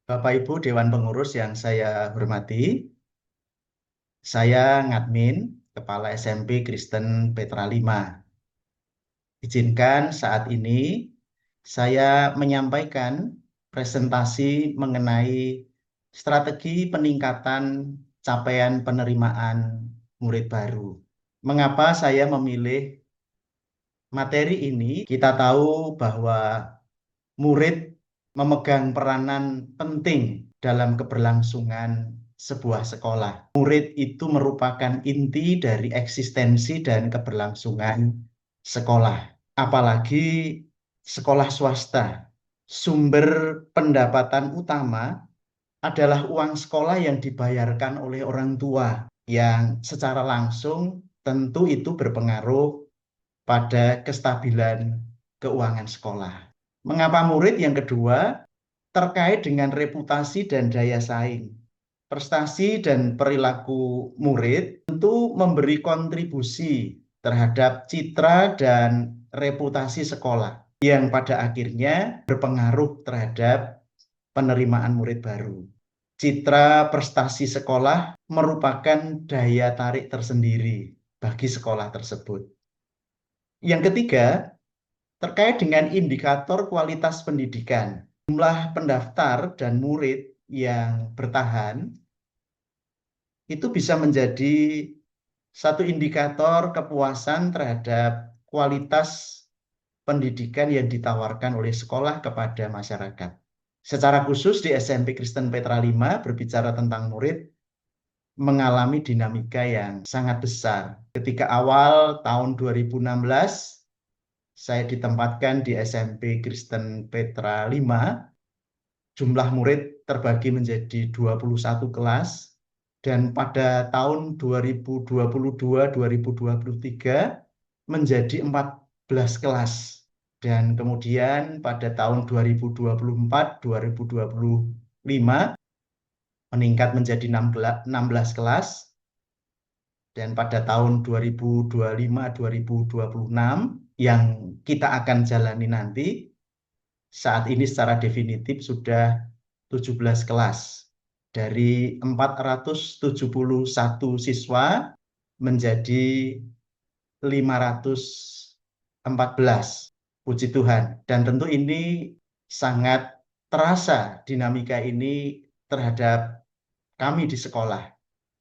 Bapak Ibu Dewan Pengurus yang saya hormati, saya Ngadmin, Kepala SMP Kristen Petra 5. Izinkan saat ini saya menyampaikan presentasi mengenai strategi peningkatan capaian penerimaan murid baru. Mengapa saya memilih materi ini? Kita tahu bahwa murid memegang peranan penting dalam keberlangsungan sebuah sekolah. Murid itu merupakan inti dari eksistensi dan keberlangsungan sekolah, apalagi sekolah swasta. Sumber pendapatan utama adalah uang sekolah yang dibayarkan oleh orang tua, yang secara langsung tentu itu berpengaruh pada kestabilan keuangan sekolah. Mengapa murid? Yang kedua, terkait dengan reputasi dan daya saing. Prestasi dan perilaku murid tentu memberi kontribusi terhadap citra dan reputasi sekolah yang pada akhirnya berpengaruh terhadap penerimaan murid baru. Citra prestasi sekolah merupakan daya tarik tersendiri bagi sekolah tersebut. Yang ketiga, terkait dengan indikator kualitas pendidikan. Jumlah pendaftar dan murid yang bertahan itu bisa menjadi satu indikator kepuasan terhadap kualitas pendidikan yang ditawarkan oleh sekolah kepada masyarakat. Secara khusus di SMP Kristen Petra 5 berbicara tentang murid mengalami dinamika yang sangat besar. Ketika awal tahun 2016 saya ditempatkan di SMP Kristen Petra 5, jumlah murid terbagi menjadi 21 kelas, dan pada tahun 2022-2023 menjadi 14 kelas. Dan kemudian pada tahun 2024-2025 meningkat menjadi 16 kelas. Dan pada tahun 2025-2026 yang kita akan jalani nanti, saat ini secara definitif sudah 17 kelas. Dari 471 siswa menjadi 514. Puji Tuhan. Dan tentu ini sangat terasa dinamika ini terhadap kami di sekolah.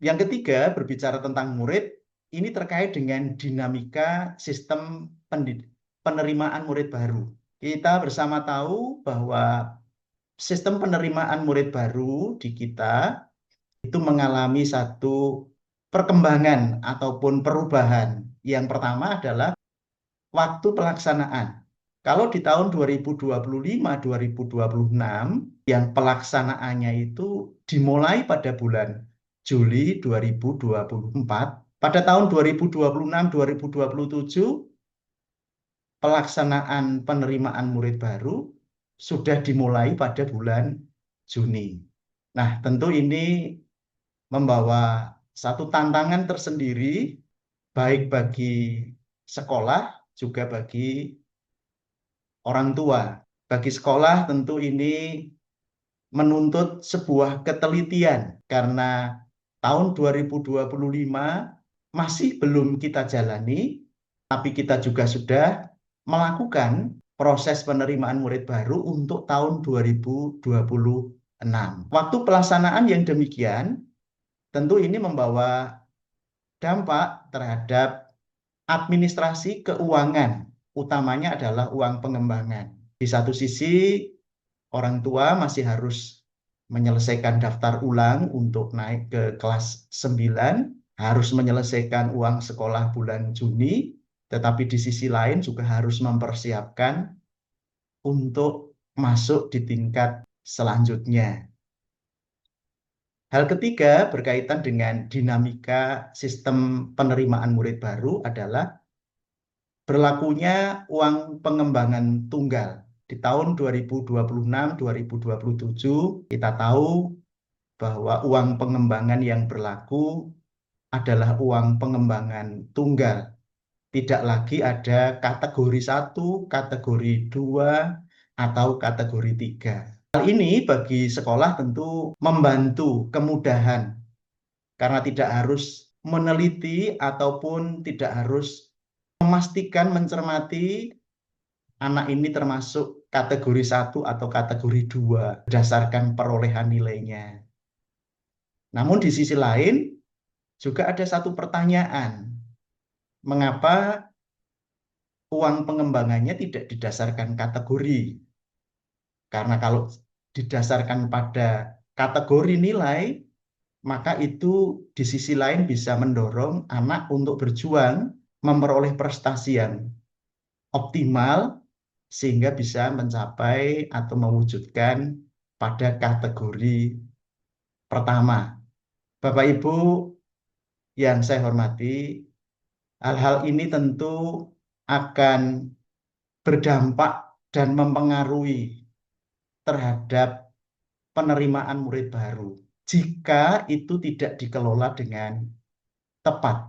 Yang ketiga, berbicara tentang murid, ini terkait dengan dinamika sistem penerimaan murid baru. Kita bersama tahu bahwa sistem penerimaan murid baru di kita itu mengalami satu perkembangan ataupun perubahan. Yang pertama adalah waktu pelaksanaan. Kalau di tahun 2025-2026, yang pelaksanaannya itu dimulai pada bulan Juli 2024, pada tahun 2026-2027, pelaksanaan penerimaan murid baru sudah dimulai pada bulan Juni. Nah, tentu ini membawa satu tantangan tersendiri, baik bagi sekolah, juga bagi orang tua. Bagi sekolah tentu ini menuntut sebuah ketelitian, karena tahun 2025 masih belum kita jalani, tapi kita juga sudah melakukan proses penerimaan murid baru untuk tahun 2026. Waktu pelaksanaan yang demikian tentu ini membawa dampak terhadap administrasi keuangan, utamanya adalah uang pengembangan. Di satu sisi, orang tua masih harus menyelesaikan daftar ulang untuk naik ke kelas 9, harus menyelesaikan uang sekolah bulan Juni, tetapi di sisi lain juga harus mempersiapkan untuk masuk di tingkat selanjutnya. Hal ketiga berkaitan dengan dinamika sistem penerimaan murid baru adalah berlakunya uang pengembangan tunggal. Di tahun 2026-2027 kita tahu bahwa uang pengembangan yang berlaku adalah uang pengembangan tunggal. Tidak lagi ada kategori 1, kategori 2, atau kategori 3. Hal ini bagi sekolah tentu membantu kemudahan karena tidak harus meneliti ataupun tidak harus memastikan mencermati anak ini termasuk kategori 1 atau kategori 2 berdasarkan perolehan nilainya. Namun di sisi lain juga ada satu pertanyaan, mengapa uang pengembangannya tidak didasarkan kategori? Karena kalau didasarkan pada kategori nilai, maka itu di sisi lain bisa mendorong anak untuk berjuang memperoleh prestasi yang optimal sehingga bisa mencapai atau mewujudkan pada kategori pertama. Bapak Ibu yang saya hormati, hal-hal ini tentu akan berdampak dan mempengaruhi terhadap penerimaan murid baru jika itu tidak dikelola dengan tepat.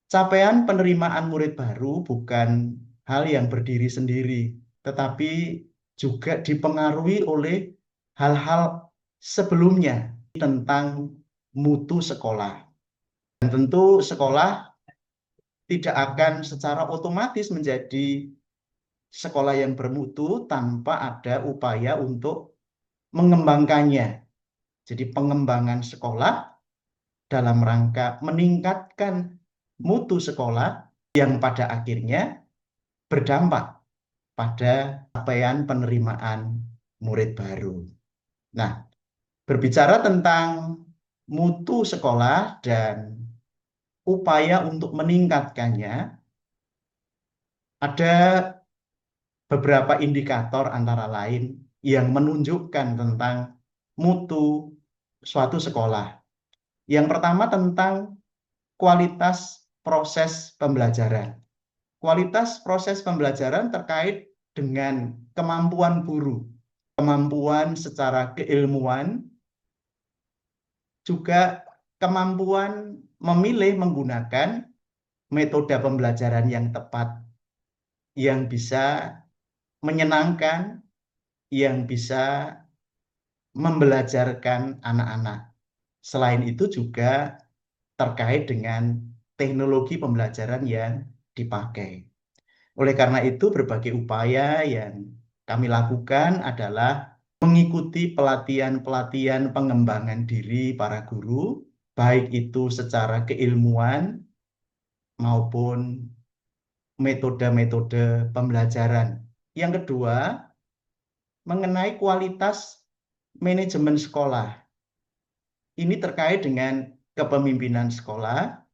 Capaian penerimaan murid baru bukan hal yang berdiri sendiri, tetapi juga dipengaruhi oleh hal-hal sebelumnya tentang mutu sekolah. Dan tentu sekolah tidak akan secara otomatis menjadi sekolah yang bermutu tanpa ada upaya untuk mengembangkannya. Jadi pengembangan sekolah dalam rangka meningkatkan mutu sekolah yang pada akhirnya berdampak pada capaian penerimaan murid baru. Nah, berbicara tentang mutu sekolah dan upaya untuk meningkatkannya, ada beberapa indikator antara lain yang menunjukkan tentang mutu suatu sekolah. Yang pertama tentang kualitas proses pembelajaran. Kualitas proses pembelajaran terkait dengan kemampuan guru, kemampuan secara keilmuan, juga kemampuan memilih menggunakan metode pembelajaran yang tepat, yang bisa menyenangkan, yang bisa membelajarkan anak-anak. Selain itu juga terkait dengan teknologi pembelajaran yang dipakai. Oleh karena itu, berbagai upaya yang kami lakukan adalah mengikuti pelatihan-pelatihan pengembangan diri para guru, baik itu secara keilmuan maupun metode-metode pembelajaran. Yang kedua, mengenai kualitas manajemen sekolah. Ini terkait dengan kepemimpinan sekolah,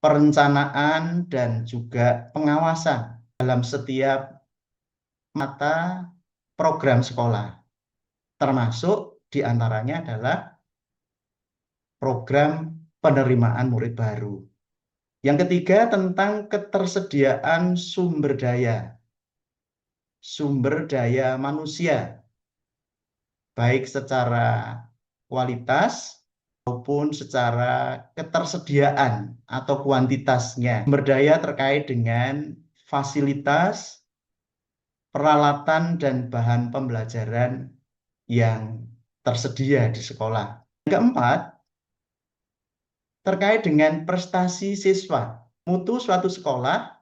perencanaan, dan juga pengawasan dalam setiap mata program sekolah, termasuk diantaranya adalah program penerimaan murid baru. Yang ketiga tentang ketersediaan sumber daya manusia, baik secara kualitas maupun secara ketersediaan atau kuantitasnya. Sumber daya terkait dengan fasilitas, peralatan, dan bahan pembelajaran yang tersedia di sekolah. Yang keempat, terkait dengan prestasi siswa. Mutu suatu sekolah,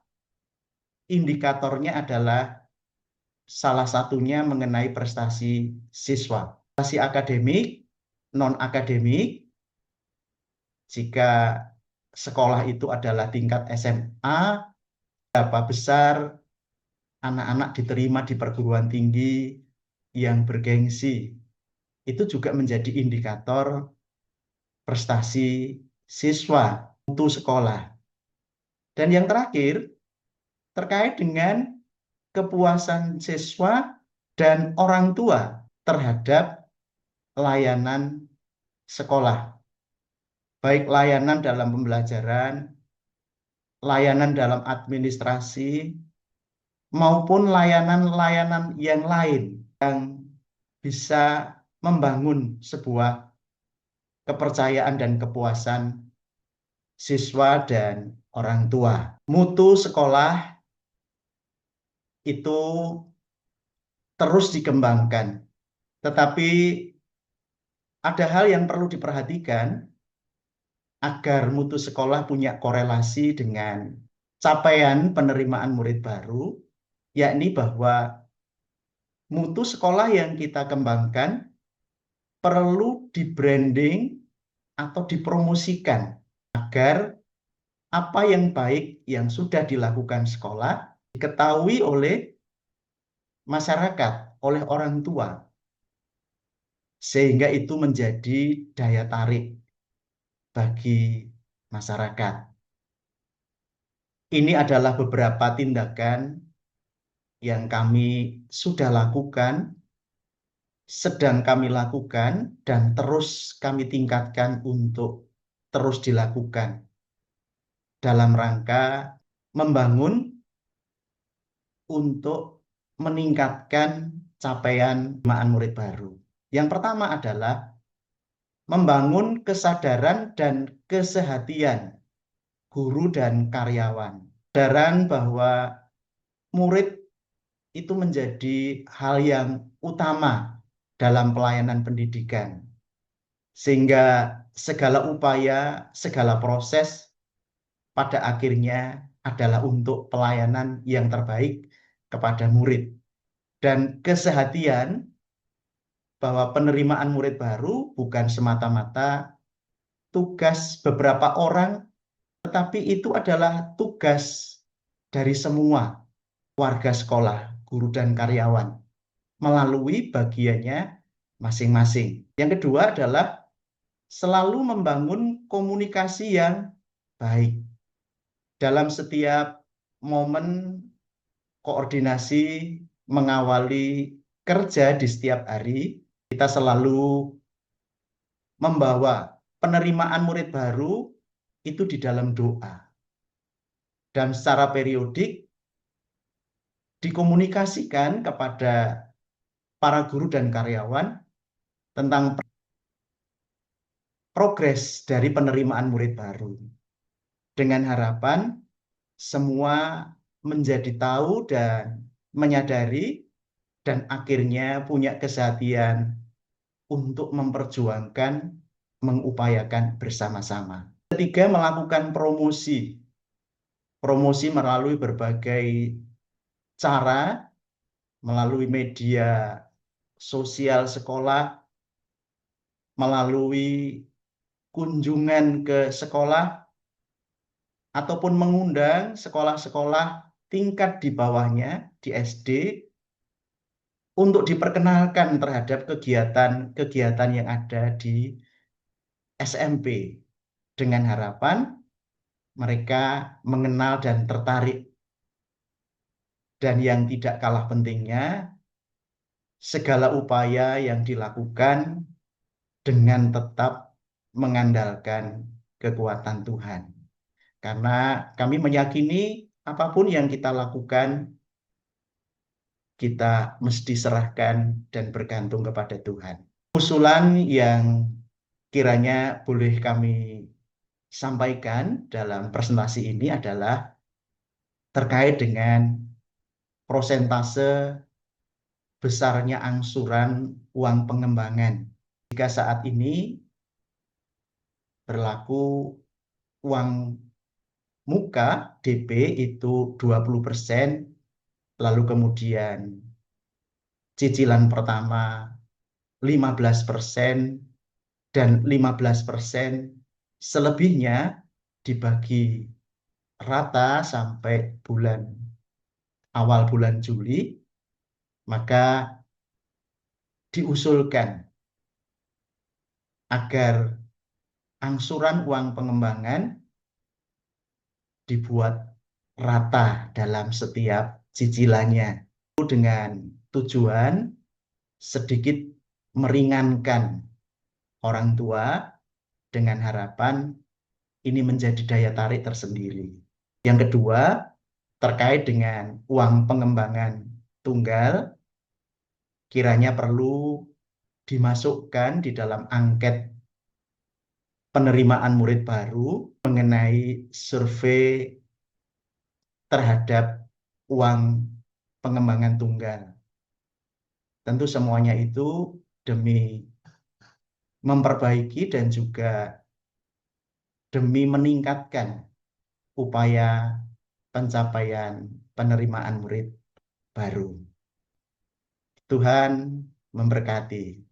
indikatornya adalah salah satunya mengenai prestasi siswa. Prestasi akademik, non-akademik, jika sekolah itu adalah tingkat SMA, berapa besar anak-anak diterima di perguruan tinggi yang bergengsi. Itu juga menjadi indikator prestasi siswa, mutu sekolah. Dan yang terakhir, terkait dengan kepuasan siswa dan orang tua terhadap layanan sekolah. Baik layanan dalam pembelajaran, layanan dalam administrasi, maupun layanan-layanan yang lain yang bisa membangun sebuah kepercayaan dan kepuasan siswa dan orang tua. Mutu sekolah itu terus dikembangkan, Tetapi ada hal yang perlu diperhatikan agar mutu sekolah punya korelasi dengan capaian penerimaan murid baru, yakni bahwa mutu sekolah yang kita kembangkan perlu di-branding atau dipromosikan agar apa yang baik yang sudah dilakukan sekolah diketahui oleh masyarakat, oleh orang tua, sehingga itu menjadi daya tarik bagi masyarakat. Ini adalah beberapa tindakan yang kami sudah lakukan, sedang kami lakukan, dan terus kami tingkatkan untuk terus dilakukan dalam rangka membangun untuk meningkatkan capaian penerimaan murid baru. Yang pertama adalah membangun kesadaran dan kesehatian guru dan karyawan. Kesadaran bahwa murid itu menjadi hal yang utama dalam pelayanan pendidikan. Sehingga segala upaya, segala proses pada akhirnya adalah untuk pelayanan yang terbaik kepada murid. Dan kesehatian bahwa penerimaan murid baru bukan semata-mata tugas beberapa orang, tetapi itu adalah tugas dari semua warga sekolah, guru dan karyawan melalui bagiannya masing-masing. Yang kedua adalah selalu membangun komunikasi yang baik dalam setiap momen koordinasi mengawali kerja di setiap hari. Kita selalu membawa penerimaan murid baru itu di dalam doa. Dan secara periodik dikomunikasikan kepada para guru dan karyawan tentang progres dari penerimaan murid baru. Dengan harapan semua menjadi tahu dan menyadari dan akhirnya punya kesehatian untuk memperjuangkan, mengupayakan bersama-sama. Ketiga, melakukan promosi. Promosi melalui berbagai cara, melalui media sosial sekolah, melalui kunjungan ke sekolah, ataupun mengundang sekolah-sekolah tingkat di bawahnya, di SD, untuk diperkenalkan terhadap kegiatan-kegiatan yang ada di SMP, dengan harapan mereka mengenal dan tertarik. Dan yang tidak kalah pentingnya, segala upaya yang dilakukan dengan tetap mengandalkan kekuatan Tuhan. Karena kami meyakini apapun yang kita lakukan, kita mesti serahkan dan bergantung kepada Tuhan. Usulan yang kiranya boleh kami sampaikan dalam presentasi ini adalah terkait dengan prosentase besarnya angsuran uang pengembangan. Jika saat ini berlaku uang muka DP itu 20%, lalu kemudian cicilan pertama 15% dan 15% selebihnya dibagi rata sampai awal bulan Juli, maka diusulkan agar angsuran uang pengembangan dibuat rata dalam setiap cicilannya, dengan tujuan sedikit meringankan orang tua, dengan harapan ini menjadi daya tarik tersendiri. Yang kedua, terkait dengan uang pengembangan tunggal, kiranya perlu dimasukkan di dalam angket penerimaan murid baru mengenai survei terhadap uang pengembangan tunggal. Tentu semuanya itu demi memperbaiki dan juga demi meningkatkan upaya pencapaian penerimaan murid baru. Tuhan memberkati.